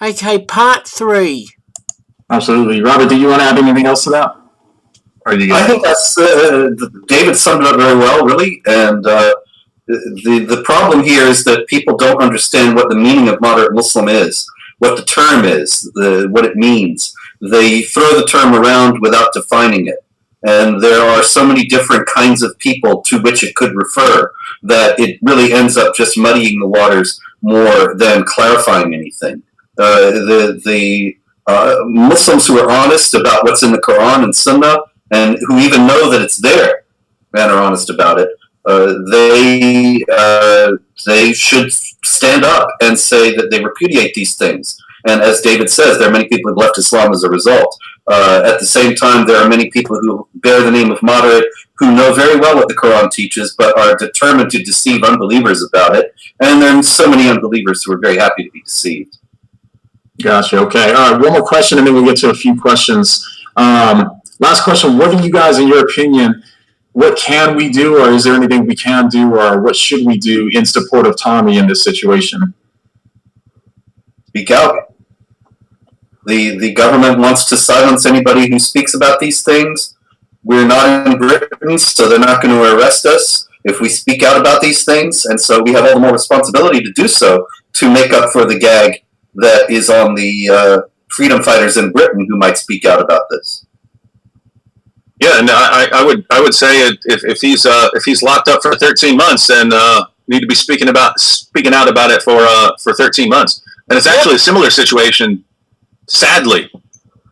Okay, part 3. Absolutely. Robert, do you want to add anything else to that? I think that's David summed it up very well, really. And the problem here is that people don't understand what the meaning of moderate Muslim is, what the term is, what it means. They throw the term around without defining it. And there are so many different kinds of people to which it could refer that it really ends up just muddying the waters more than clarifying anything. The Muslims who are honest about what's in the Quran and Sunnah, and who even know that it's there and are honest about it, they should stand up and say that they repudiate these things. And as David says, there are many people who have left Islam as a result. At the same time, there are many people who bear the name of moderate who know very well what the Quran teaches, but are determined to deceive unbelievers about it. And there are so many unbelievers who are very happy to be deceived. Gotcha. Okay. All right. One more question, and then we'll get to a few questions. Last question. What do you guys, in your opinion, what can we do, or is there anything we can do, or what should we do in support of Tommy in this situation? Speak out. The government wants to silence anybody who speaks about these things. We're not in Britain, so they're not going to arrest us if we speak out about these things. And so we have all the more responsibility to do so, to make up for the gag that is on the freedom fighters in Britain who might speak out about this. Yeah, and I would say if he's locked up for 13 months, then need to be speaking out about it for 13 months. And it's actually a similar situation, sadly,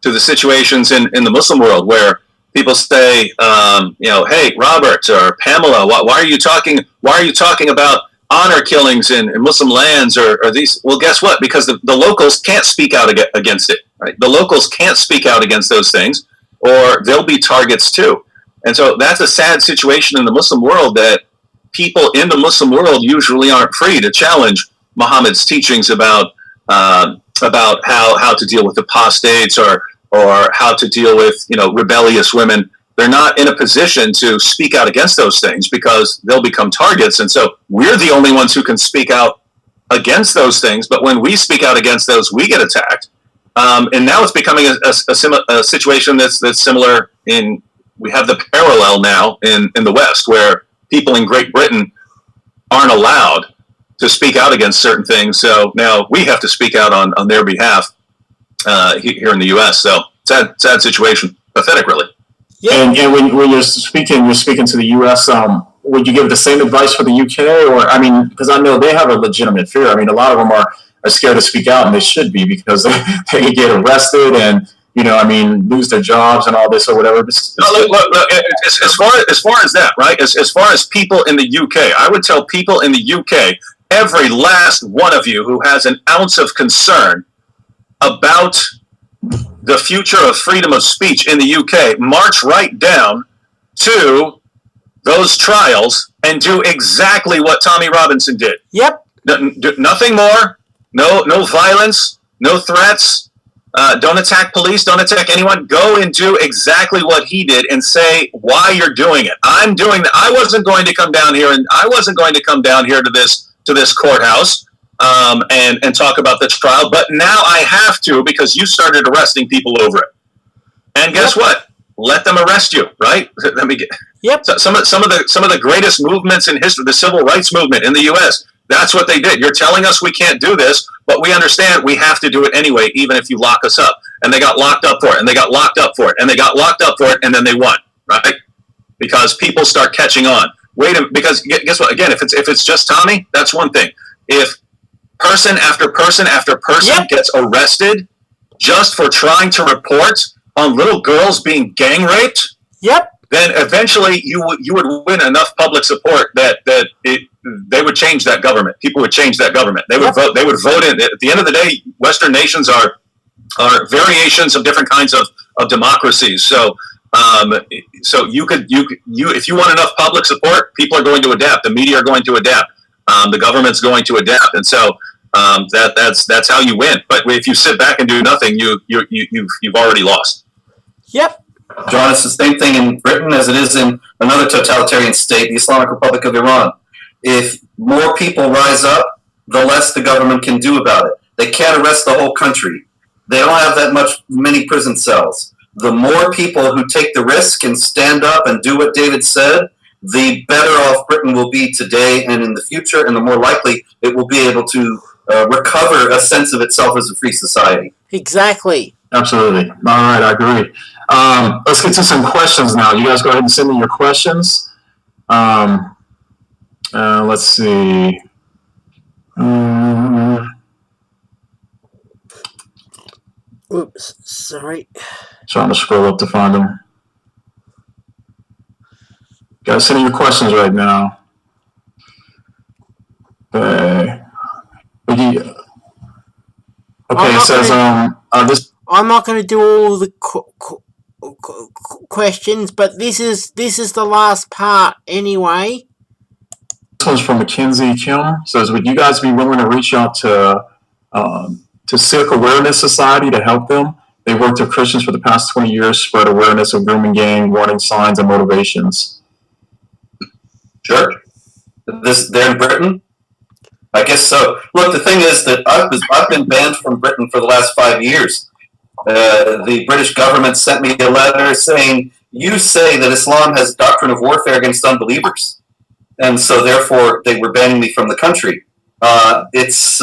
to the situations in the Muslim world where people say, hey, Robert or Pamela, why are you talking about honor killings in Muslim lands or these? Well, guess what? Because the locals can't speak out against it. Right? The locals can't speak out against those things, or they'll be targets too. And so that's a sad situation in the Muslim world, that people in the Muslim world usually aren't free to challenge Muhammad's teachings about how to deal with apostates or how to deal with rebellious women. They're not in a position to speak out against those things because they'll become targets. And so we're the only ones who can speak out against those things. But when we speak out against those, we get attacked. And now it's becoming a situation that's similar we have the parallel now in the West, where people in Great Britain aren't allowed to speak out against certain things. So now we have to speak out on their behalf here in the U.S. So sad situation. Pathetic, really. Yeah. And when you're speaking to the U.S., would you give the same advice for the U.K.? Or, I mean, because I know they have a legitimate fear. I mean, a lot of them are scared to speak out, and they should be, because they could get arrested and, lose their jobs and all this or whatever. Look, as far as that, right? As far as people in the UK, I would tell people in the UK, every last one of you who has an ounce of concern about the future of freedom of speech in the UK, march right down to those trials and do exactly what Tommy Robinson did. Yep. Nothing more. No violence. No threats. Don't attack police. Don't attack anyone. Go and do exactly what he did and say why you're doing it. I'm doing that. I wasn't going to come down here to this courthouse and talk about this trial, but now I have to, because you started arresting people over it. And guess what? Let them arrest you, right? Let me get. Yep. Some of the greatest movements in history, the civil rights movement in the U.S., that's what they did. You're telling us we can't do this, but we understand we have to do it anyway, even if you lock us up. And they got locked up for it, and they got locked up for it, and they got locked up for it, and then they won, right? Because people start catching on. Because guess what? Again, if it's just Tommy, that's one thing. If person after person after person gets arrested just for trying to report on little girls being gang raped, then eventually you would win enough public support that they would change that government. People would change that government. They would vote. They would vote in. At the end of the day, Western nations are variations of different kinds of democracies. So if you want enough public support, people are going to adapt. The media are going to adapt. The government's going to adapt, and so that's how you win. But if you sit back and do nothing, you've already lost. Yep. John, it's the same thing in Britain as it is in another totalitarian state, the Islamic Republic of Iran. If more people rise up, the less the government can do about it. They can't arrest the whole country. They don't have many prison cells. The more people who take the risk and stand up and do what David said, the better off Britain will be today and in the future, and the more likely it will be able to recover a sense of itself as a free society. Exactly. Absolutely. All right, I agree. Let's get to some questions now. You guys go ahead and send me your questions. Let's see. Oops, sorry. Trying to scroll up to find them. Guys, send me your questions right now. Okay. Okay, it says, this. I'm not going to do all the questions, but this is the last part anyway. This one's from Mackenzie Kim. Says, would you guys be willing to reach out to Sikh Awareness Society to help them? They worked with Christians for the past 20 years, spread awareness of grooming gang, warning signs, and motivations. Sure. They're in Britain? I guess so. Look, the thing is that I've been banned from Britain for the last 5 years. The British government sent me a letter saying, you say that Islam has a doctrine of warfare against unbelievers. And so therefore they were banning me from the country. It's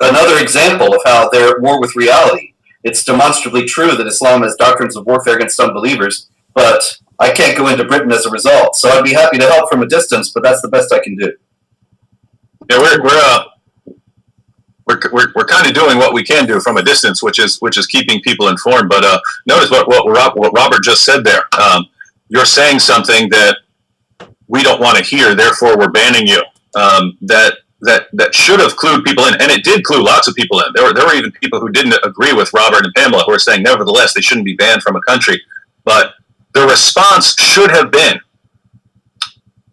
another example of how they're at war with reality. It's demonstrably true that Islam has doctrines of warfare against unbelievers, but I can't go into Britain as a result. So I'd be happy to help from a distance, but that's the best I can do. Yeah, we're kind of doing what we can do from a distance, which is keeping people informed. But notice what Robert just said there. You're saying something that we don't want to hear, therefore we're banning you. That should have clued people in, and it did clue lots of people in. There were even people who didn't agree with Robert and Pamela who were saying, nevertheless, they shouldn't be banned from a country. But the response should have been,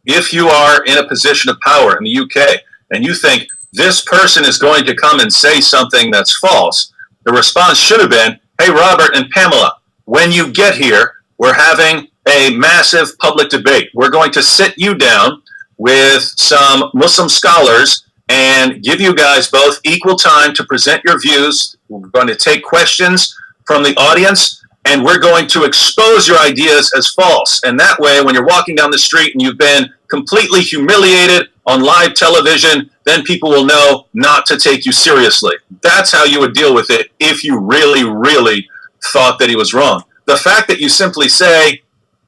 if you are in a position of power in the UK and you think this person is going to come and say something that's false, the response should have been, hey, Robert and Pamela, when you get here, we're having a massive public debate. We're going to sit you down with some Muslim scholars and give you guys both equal time to present your views. We're going to take questions from the audience, and we're going to expose your ideas as false. And that way, when you're walking down the street and you've been completely humiliated on live television, then people will know not to take you seriously. That's how you would deal with it if you really, really thought that he was wrong. The fact that you simply say,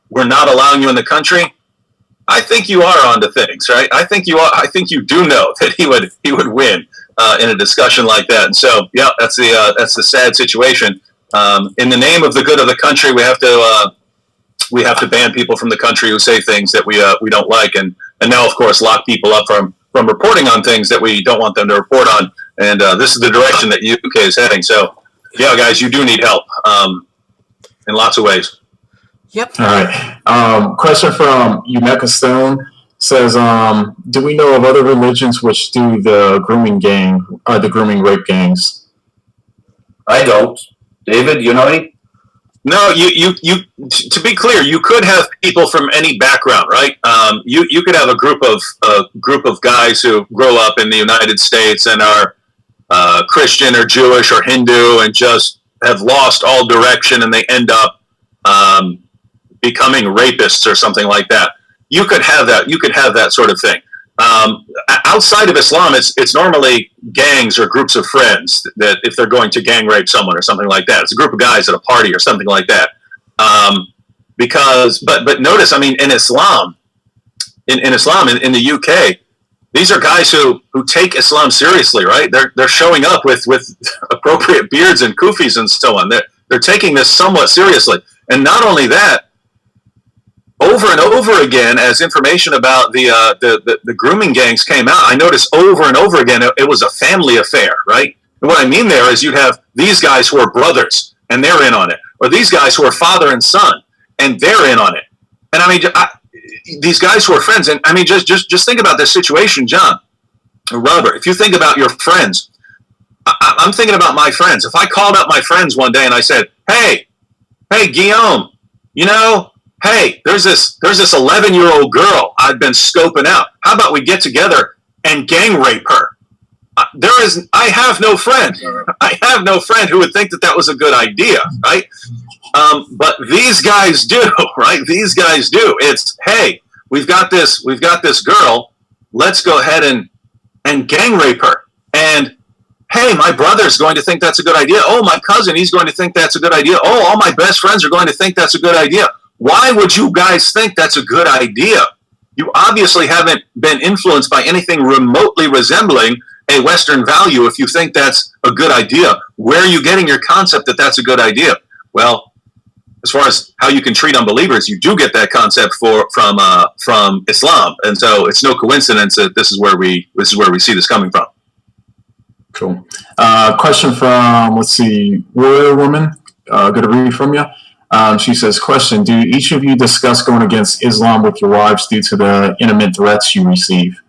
we're not allowing you in the country, I think you are onto things, right? I think you are. I think you do know that he would win in a discussion like that. And so, yeah, that's the sad situation. In the name of the good of the country, we have to ban people from the country who say things that we don't like, and now, of course, lock people up from reporting on things that we don't want them to report on. And this is the direction that UK is heading. So, yeah, guys, you do need help in lots of ways. Yep. All right. Question from Umeka Stone says, do we know of other religions which do the grooming rape gangs? I don't. David, you know any? No, you. To be clear, you could have people from any background, right? You could have a group of guys who grow up in the United States and are Christian or Jewish or Hindu and just have lost all direction, and they end up becoming rapists or something like that. You could have that. You could have that sort of thing. Outside of Islam, it's normally gangs or groups of friends that if they're going to gang rape someone or something like that, it's a group of guys at a party or something like that. But notice, I mean, in Islam, in the UK, these are guys who take Islam seriously, right? They're showing up with appropriate beards and kufis and so on. They're taking this somewhat seriously, and not only that. Over and over again, as information about the grooming gangs came out, I noticed over and over again it was a family affair, right? And what I mean there is you have these guys who are brothers, and they're in on it, or these guys who are father and son, and they're in on it. And I mean, these guys who are friends, and I mean, just think about this situation, John, Robert. If you think about your friends, I'm thinking about my friends. If I called up my friends one day and I said, "Hey, Guillaume, you know." Hey, there's this 11-year-old girl I've been scoping out. How about we get together and gang rape her? I have no friend. I have no friend who would think that that was a good idea, right? But these guys do, right? These guys do. It's, hey, we've got this girl. Let's go ahead and gang rape her. And hey, my brother's going to think that's a good idea. Oh, my cousin, he's going to think that's a good idea. Oh, all my best friends are going to think that's a good idea. Why would you guys think that's a good idea? You obviously haven't been influenced by anything remotely resembling a Western value if you think that's a good idea. Where are you getting your concept that that's a good idea? Well, as far as how you can treat unbelievers, you do get that concept from Islam, and so it's no coincidence that this is where we see this coming from. Cool. Question from, let's see, Warrior Woman. Good to read from you. She says, question, do each of you discuss going against Islam with your wives due to the intimate threats you receive?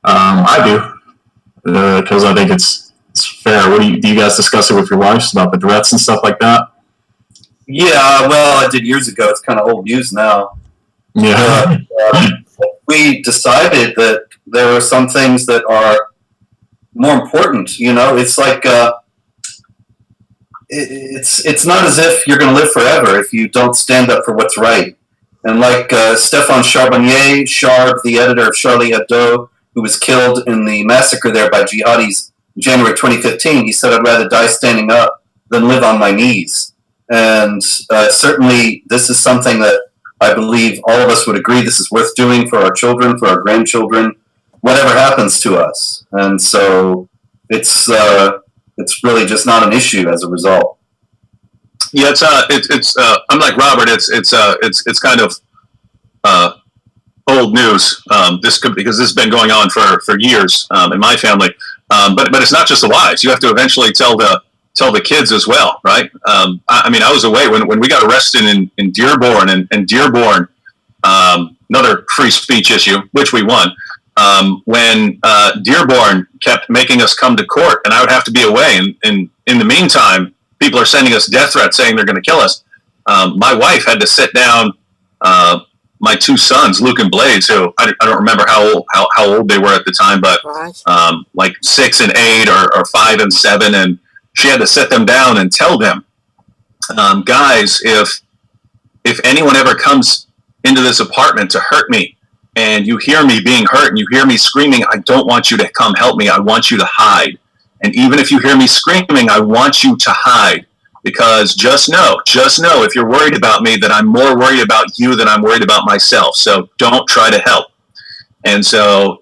I do, because I think it's fair. Do you guys discuss it with your wives about the threats and stuff like that? Yeah, well, I did years ago. It's kind of old news now. Yeah. We decided that there are some things that are more important. You know, it's like it's not as if you're going to live forever if you don't stand up for what's right. And like Stéphane Charbonnier, Charb, the editor of Charlie Hebdo, who was killed in the massacre there by jihadis in January 2015, he said, "I'd rather die standing up than live on my knees." And certainly this is something that I believe all of us would agree this is worth doing for our children, for our grandchildren, whatever happens to us. And so it's really just not an issue as a result. Yeah, it's I'm like Robert. It's kind of old news. Because this has been going on for years in my family. But it's not just the wives. You have to eventually tell the kids as well, right? I mean, I was away when we got arrested in Dearborn, and Dearborn, another free speech issue, which we won. When Dearborn kept making us come to court, and I would have to be away, and in the meantime, people are sending us death threats saying they're going to kill us. My wife had to sit down my two sons, Luke and Blaze, who I don't remember how old they were at the time, but like 6 and 8 or 5 and 7, and she had to sit them down and tell them, guys, if anyone ever comes into this apartment to hurt me, and you hear me being hurt and you hear me screaming, I don't want you to come help me. I want you to hide. And even if you hear me screaming, I want you to hide, because just know if you're worried about me, that I'm more worried about you than I'm worried about myself. So don't try to help. And so,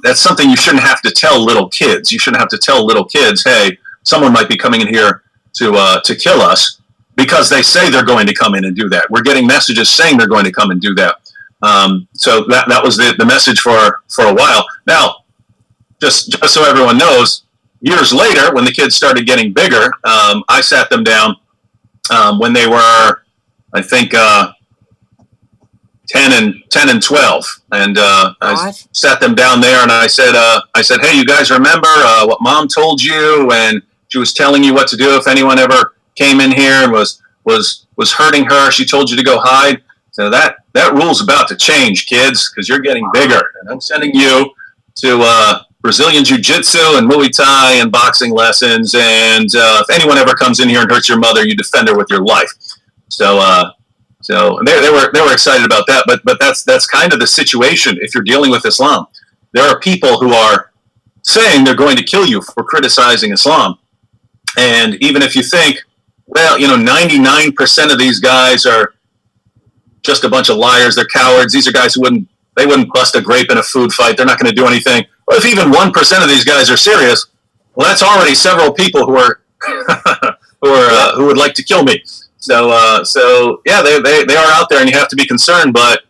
that's something you shouldn't have to tell little kids. You shouldn't have to tell little kids, hey, someone might be coming in here to kill us, because they say they're going to come in and do that. We're getting messages saying they're going to come and do that. So that was the message for a while. Now, just so everyone knows, years later, when the kids started getting bigger, I sat them down when they were, I think, 10 and 12, and I sat them down there and I said, hey, you guys remember what Mom told you when she was telling you what to do if anyone ever came in here and was hurting her? She told you to go hide. So that rule's about to change, kids, because you're getting bigger, and I'm sending you to Brazilian Jiu-Jitsu and Muay Thai and boxing lessons, and if anyone ever comes in here and hurts your mother, you defend her with your life. So they were excited about that, but that's kind of the situation if you're dealing with Islam. There are people who are saying they're going to kill you for criticizing Islam, and even if you think, well, 99% of these guys are just a bunch of liars, they're cowards. These are guys who wouldn't bust a grape in a food fight. They're not going to do anything. Well, if even 1% of these guys are serious, well, that's already several people who are who would like to kill me. So yeah, they are out there, and you have to be concerned. But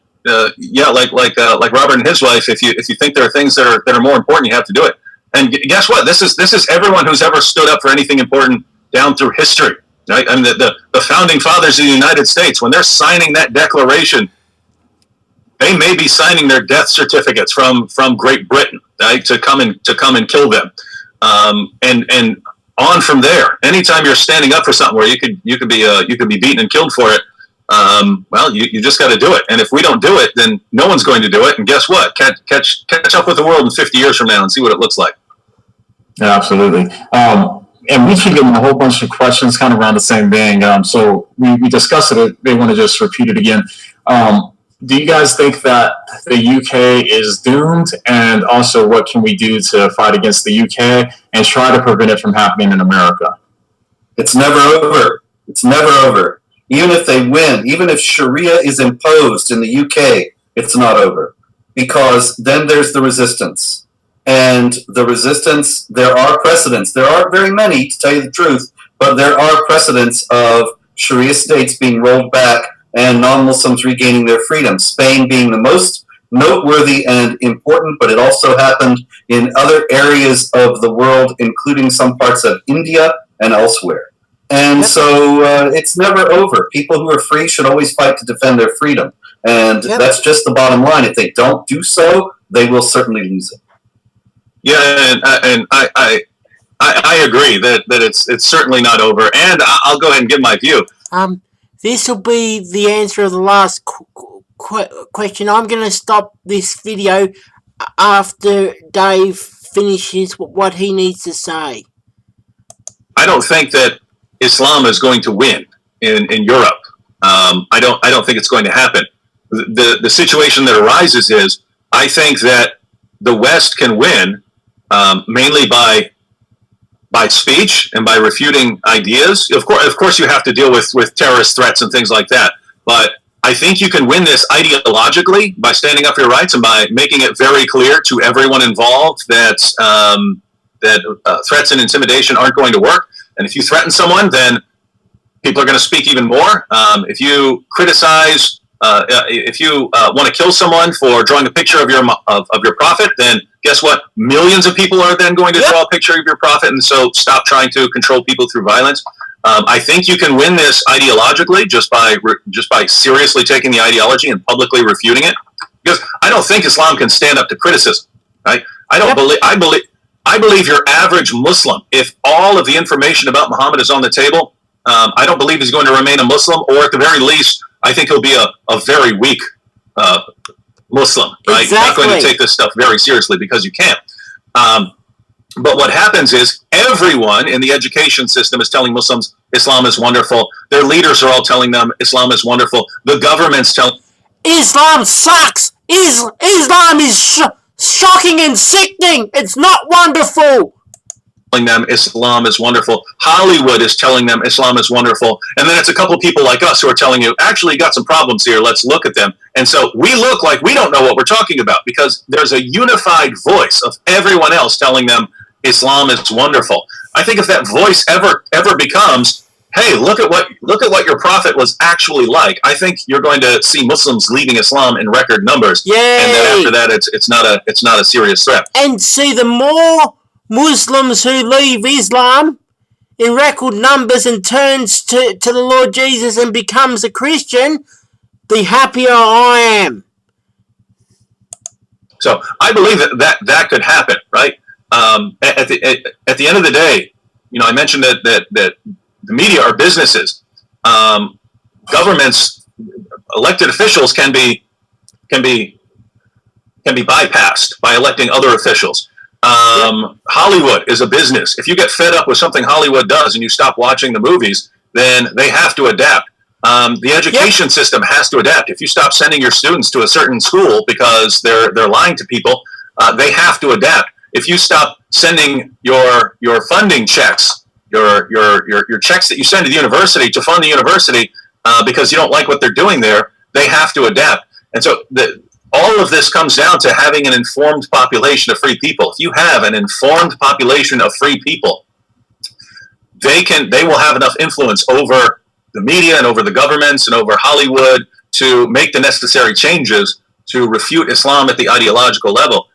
yeah, like Robert and his wife, if you think there are things that are more important, you have to do it. And guess what? This is everyone who's ever stood up for anything important down through history. Right? I mean, the founding fathers of the United States, when they're signing that declaration, they may be signing their death certificates from Great Britain, right, to come and kill them, and on from there. Anytime you're standing up for something where you could be beaten and killed for it, well, you just got to do it. And if we don't do it, then no one's going to do it. And guess what? Catch up with the world in 50 years from now and see what it looks like. Yeah, absolutely. And we keep getting a whole bunch of questions kind of around the same thing. So we discussed it. They want to just repeat it again. Do you guys think that the UK is doomed? And also, what can we do to fight against the UK and try to prevent it from happening in America? It's never over. It's never over. Even if they win, even if Sharia is imposed in the UK, it's not over. Because then there's the resistance. And the resistance, there are precedents. There aren't very many, to tell you the truth, but there are precedents of Sharia states being rolled back and non-Muslims regaining their freedom. Spain being the most noteworthy and important, but it also happened in other areas of the world, including some parts of India and elsewhere. And so it's never over. People who are free should always fight to defend their freedom. And that's just the bottom line. If they don't do so, they will certainly lose it. Yeah, and I agree that it's certainly not over. And I'll go ahead and give my view. This will be the answer of the last question. I'm going to stop this video after Dave finishes what he needs to say. I don't think that Islam is going to win in Europe. I don't think it's going to happen. The situation that arises is I think that the West can win mainly by speech and by refuting ideas. Of course, you have to deal with terrorist threats and things like that. But I think you can win this ideologically by standing up for your rights and by making it very clear to everyone involved that threats and intimidation aren't going to work. And if you threaten someone, then people are going to speak even more. If you criticize, if you want to kill someone for drawing a picture of your prophet, then guess what? Millions of people are then going to draw a picture of your prophet, and so stop trying to control people through violence. I think you can win this ideologically just by seriously taking the ideology and publicly refuting it. Because I don't think Islam can stand up to criticism. Right? I believe your average Muslim, if all of the information about Muhammad is on the table, I don't believe he's going to remain a Muslim, or at the very least, I think he'll be a very weak Muslim, right? Exactly. You're not going to take this stuff very seriously because you can't. But what happens is everyone in the education system is telling Muslims Islam is wonderful. Their leaders are all telling them Islam is wonderful. The government's telling Islam sucks. Islam is shocking and sickening. It's not wonderful. them Islam is wonderful. Hollywood is telling them Islam is wonderful. And then it's a couple people like us who are telling you, actually, you got some problems here. Let's look at them. And so we look like we don't know what we're talking about because there's a unified voice of everyone else telling them Islam is wonderful. I think if that voice ever becomes, hey, look at what your prophet was actually like, I think you're going to see Muslims leaving Islam in record numbers. Yay! And then after that, it's not a serious threat. And see, the more Muslims who leave Islam in record numbers and turns to the Lord Jesus and becomes a Christian, the happier I am. So I believe that could happen, right? At the end of the day, I mentioned that the media are businesses. Governments, elected officials can be bypassed by electing other officials. Hollywood is a business. If you get fed up with something Hollywood does and you stop watching the movies, then they have to adapt. The education system has to adapt. If you stop sending your students to a certain school because they're lying to people, they have to adapt. If you stop sending your funding checks, your checks that you send to the university to fund the university because you don't like what they're doing there, they have to adapt. And so all of this comes down to having an informed population of free people. If you have an informed population of free people, they will have enough influence over the media and over the governments and over Hollywood to make the necessary changes to refute Islam at the ideological level.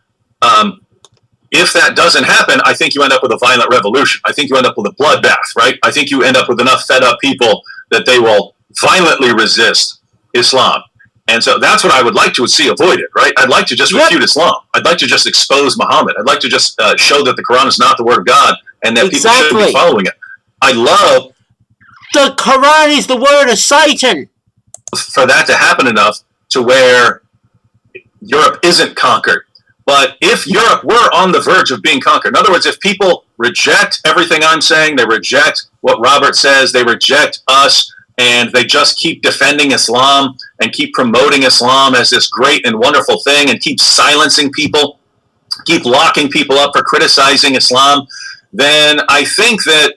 If that doesn't happen, I think you end up with a violent revolution. I think you end up with a bloodbath, right? I think you end up with enough fed up people that they will violently resist Islam. And so that's what I would like to see avoided, right? I'd like to just refute Islam. I'd like to just expose Muhammad. I'd like to just show that the Quran is not the word of God and that people shouldn't be following it. I love... The Quran is the word of Satan. For that to happen enough to where Europe isn't conquered. But if Europe were on the verge of being conquered, in other words, if people reject everything I'm saying, they reject what Robert says, they reject us, and they just keep defending Islam and keep promoting Islam as this great and wonderful thing and keep silencing people, keep locking people up for criticizing Islam, then I think that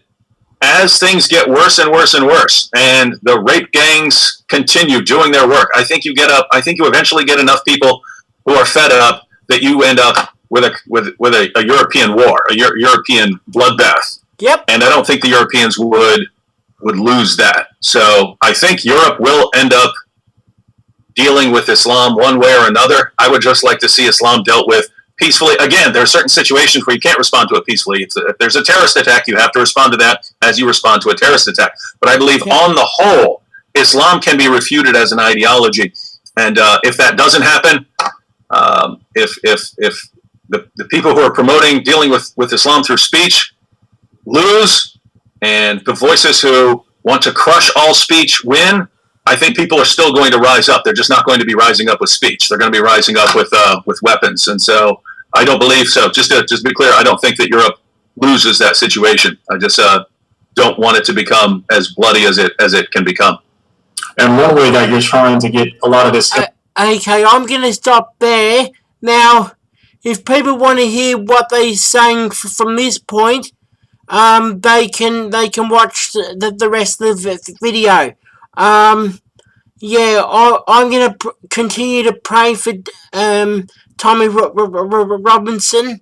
as things get worse and worse and worse, and the rape gangs continue doing their work, I think you eventually get enough people who are fed up that you end up with a European war, a European bloodbath. Yep. And I don't think the Europeans would lose that. So I think Europe will end up dealing with Islam one way or another. I would just like to see Islam dealt with peacefully. Again, there are certain situations where you can't respond to it peacefully. If there's a terrorist attack, you have to respond to that as you respond to a terrorist attack. But I believe on the whole, Islam can be refuted as an ideology. And if that doesn't happen, if the people who are promoting dealing with Islam through speech lose, and the voices who want to crush all speech win, I think people are still going to rise up. They're just not going to be rising up with speech. They're going to be rising up with weapons. And so I don't believe so. Just to be clear, I don't think that Europe loses that situation. I just don't want it to become as bloody as it can become. And one way that you're trying to get a lot of this. Okay, I'm going to stop there. Now, if people want to hear what they're saying from this point, they can watch the rest of the video. Yeah, I'm going to continue to pray for Tommy Robinson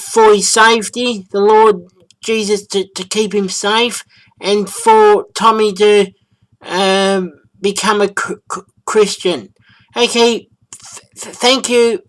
for his safety, the Lord Jesus to keep him safe, and for Tommy to become a Christian. Okay, thank you.